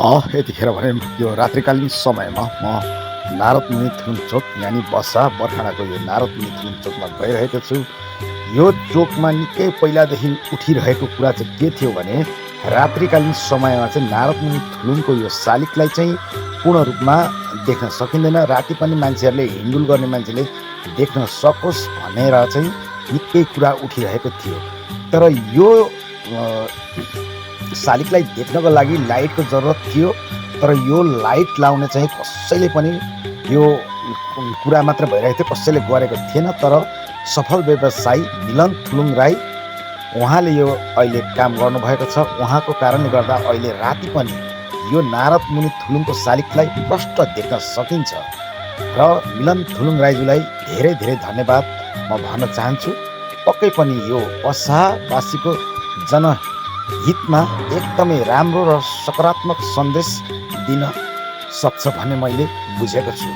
यतिखेर भने यो रात्रिकालीन समयमा म नारदमुनि थुनुचोक यानि बसा बरखाडाको यो नारदमुनि थुनुचोकमा गइरहेको छु। यो चोकमा निकै पहिलादेखि उठिरहेको कुरा चाहिँ के थियो भने रात्रिकालीन समयमा चाहिँ नारदमुनि थुलुङको यो शालिगलाई चाहिँ पूर्ण रूपमा देख्न सकिँदैन। राति पनि मान्छेहरूले हिँडडुल गर्ने मान्छेले देख्न सकोस् भनेर चाहिँ निकै कुरा उठिरहेको थियो। तर यो शालिगलाई देख्नको लागि लाइटको जरुरत थियो। तर यो लाइट लाउने चाहिँ कसैले पनि यो कुरा मात्र भइरहेको थियो, कसैले गरेको थिएन। तर सफल व्यवसायी मिलन थुलुङ राई उहाँले यो अहिले काम गर्नुभएको छ। उहाँको कारणले गर्दा अहिले राति पनि यो नारदमुनि थुलुङको शालिगलाई प्रष्ट देख्न सकिन्छ। र मिलन थुलुङ राईज्यूलाई धेरै धेरै धन्यवाद म भन्न चाहन्छु। पक्कै पनि यो बसावासीको जनहितमा एकदमै राम्रो र सकारात्मक सन्देश दिन सक्छ भन्ने मैले बुझेको छु।